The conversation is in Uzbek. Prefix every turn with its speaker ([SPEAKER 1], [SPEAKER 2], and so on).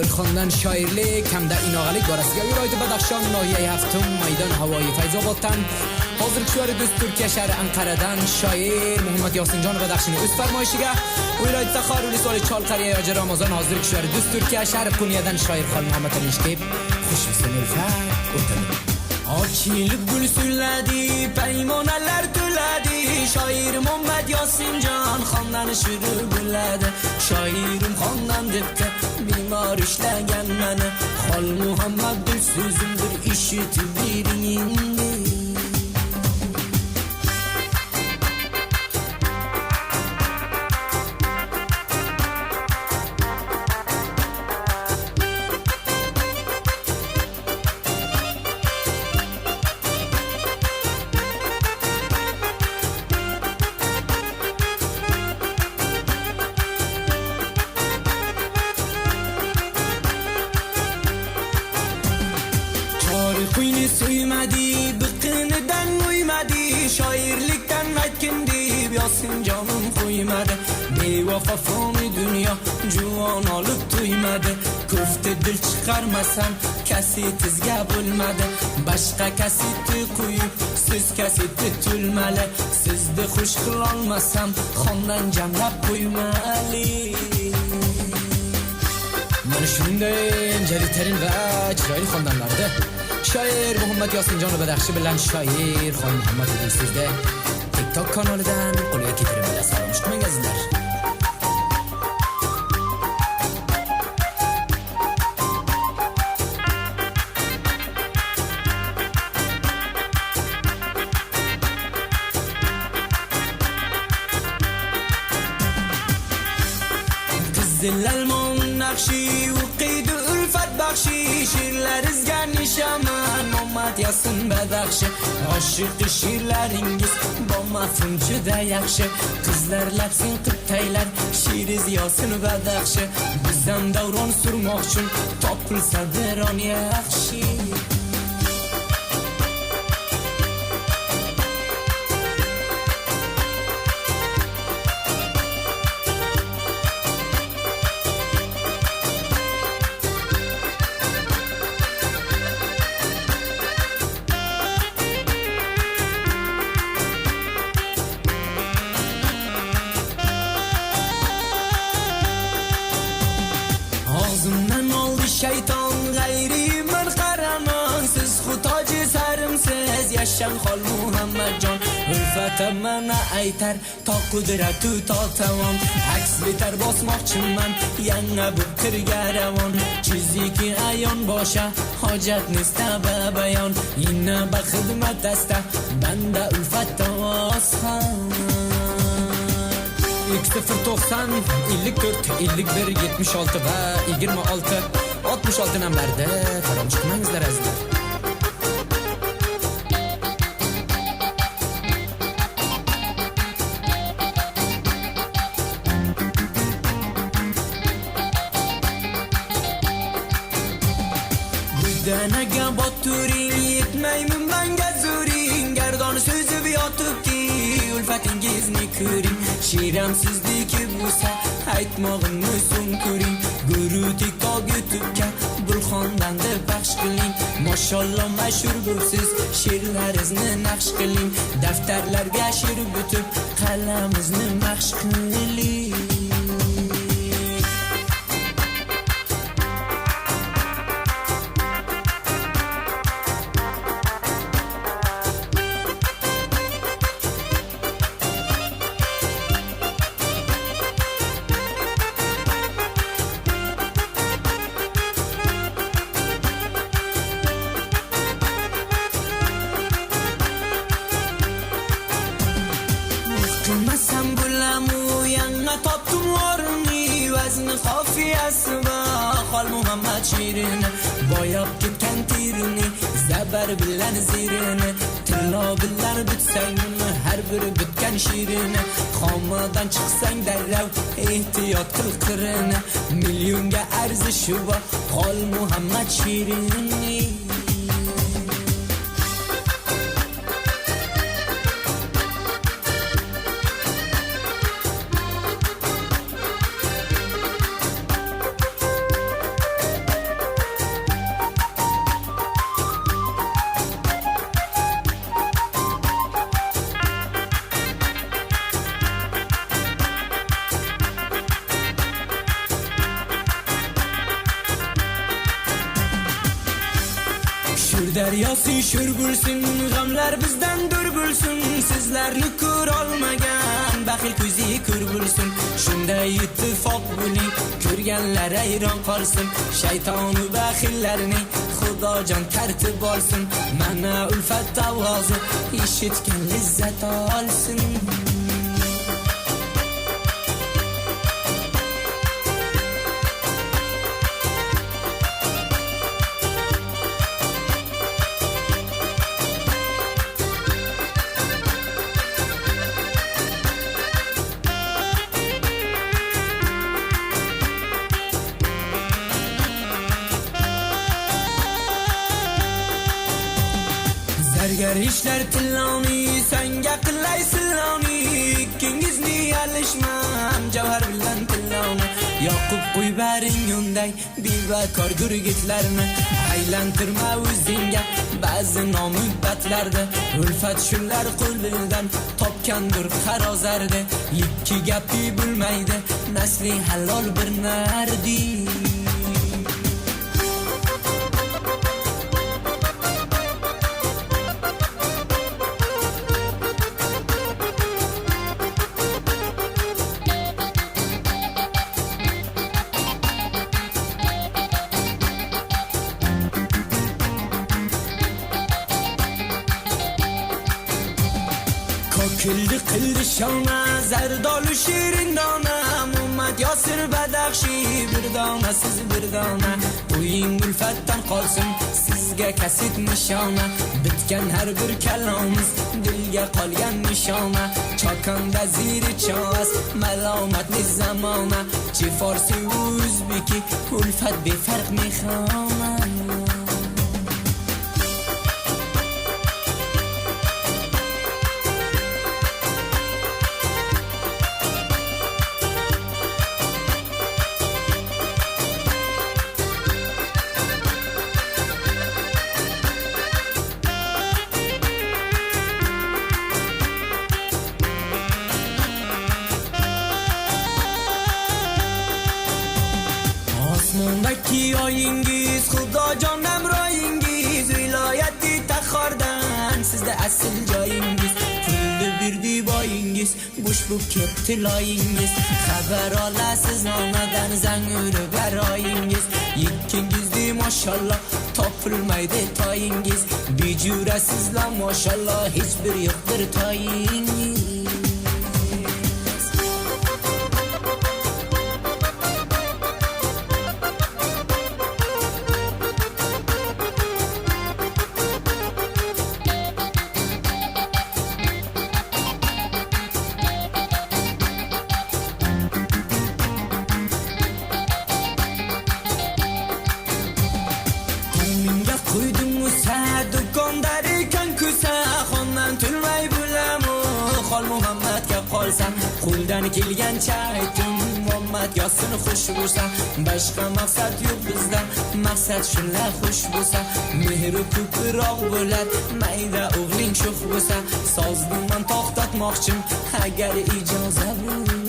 [SPEAKER 1] bir xondan shoirlik hamda inoqalik borasida viloyat Badaxshon nohiya haftum maydon havoyi Fayzoboddan hozirgi shoir do'st Turkiya shahri Anqaradan shoir Muhammad Yosinjon Badaxshini o'z farmoyishiga viloyat Taxoruli Soli Cholqariya yoji Ramazon hozirgi shoir do'st Turkiya shahri Qunyadan shoir Xon Muhammad Alishkib xushsin ulfat o'tadi. Ochilib gul sulladi, paymonalar to'ladi, shoir Muhammad Yosinjon xondan shuru bo'ladi. Shoirim xondan debdi, bemor ishlagan meni, Xol Muhammad dil so'zimdir eshitib bering. Kuyni suymadi, biqinidan uymadi, shoirlikdan aytgin deb Yosinjonim qo'ymadi. Bevafo foni dunyo juvon olib to'ymadi. Ko'fti dil chiqarmasam kasetizga bo'lmadi. Boshqa kasetni qo'yib siz kasetni to'lmali. Sizni xush qilolmasam xondan jamlab qo'ymali. Mana shunday jalitarin va chiroyli xondanlarda shoir Muhammad Yosinjon Badaxshi bilan shoir Xon Muhammad sizda TikTok kanalidan qo'lga keltirib salom qilmangizlar. Qizil almon naqshi o'qiydi ulfat baxshi, she'rlaringizga nishaman Muhammad Yosin Badaxshi. Oshiq she'rlaringiz bo'lmasin juda yaxshi, qizlar lapsin qibtaylar she'riz Yosin Badaxshi. Bizdan davron surmoqchun topilsa biron yaxshi. Ağzımdan oldu şeytan gayri men qaraman, siz xutoji sarimsiz yaşan Xol Muhammadjon. Ulfata mana aytar to qudratu totavam, aks bitar bosmoqchiman yana bu kirgaravon. Chiziki ayon bosha hojat nista babayon, inna ba xizmat asta banda ulfata osxon. 090 54 51 76 va 26 66 nambarda faromuz qilmangizlar azizlar. Budanaga boturing yetmayman menga zo'ring, gardon so'zib yotibdi ulfatingizni ko'ring. She'ram sizniki bo'lsa aytmog'imni so'ng ko'ring. Guru TikTok YouTube'ga Bulxondan deb baxsh qiling. Mashalloh mashhur bo'lsiz, she'rlaringizni naqsh qiling. Daftarlarga she'r bitib qalamizni naqsh qiling. Qilmasam bo'lamu yana topdim o'rni, vazni qofiyasi va Xol Muhammad she'rini, boyab ketgan terini, zabar bilan zirini, tillo bilan bitsang har biri bitgan she'rini. Xomadan chiqsang darrov ehtiyot qil qirini, millionga arzishi va Xol Muhammad she'rini. nur daryosi sho'r bo'lsin, g'amlar bizdan dur bo'lsin, sizlarni ko'ra olmagan baxil ko'zi ko'r bo'lsin. Shunday ittifoq bo'ling, ko'rganlar hayron qolsin, shayton va baxillarning Xudojon tartib olsin. Mana ulfat ovozi eshitgan lizzat olsin. Zargar ishlar tilloni, sanga qilay siloni, ikkingizni alishmam javhar bilan tilloni. Yoqib qo'y baring unday bevakor gurgitlarni, aylantirma o'zingga ba'zi nomuddatlarda. Ulfat shunlar qo'lidan topgandir qarozarda, ikki gapi bo'lmaydi nasli halol bir nardi. Kokildi qildi shona, zardolu shirin dona, Muhammad Yosir Badaxshi bir dona, siz bir dona. O'ying ulfatdan qolsin, sizga kasit nishona, bitgan har bir kalomimiz dilga qolgan nishona. Chokonda ziri chos, malomatli zamona, chi forsi o'zbeki, ulfat befarq mehona. Osmondagi oyingiz, Xudojon amroyingiz, viloyati Taxordan sizda asl joyingiz. Pulni berdi boyingiz, bo'sh bo'lib ketdi loyingiz. Xabar olasiz onadan zang urib baroyingiz. Ikkingizni mashallah topilmaydi toyingiz. Bijurasizlar mashallah hech bir yo'qdir toyingiz. Qo'ydim usa do'kondar ekan kusa, xondan to'lmay bo'lamu, xol Muhammadga qolsam, qo'ldan kelgancha aytdim Muhammad Yosir xush bo'lsa. Boshqa maqsad yo'q bizda, maqsad shunlar xush bo'lsa. Mehri ko'proq bo'lar, mayda o'g'ling sho'x bo'lsa. Sozni men to'xtatmoqchim agar ijozat bo'lsa.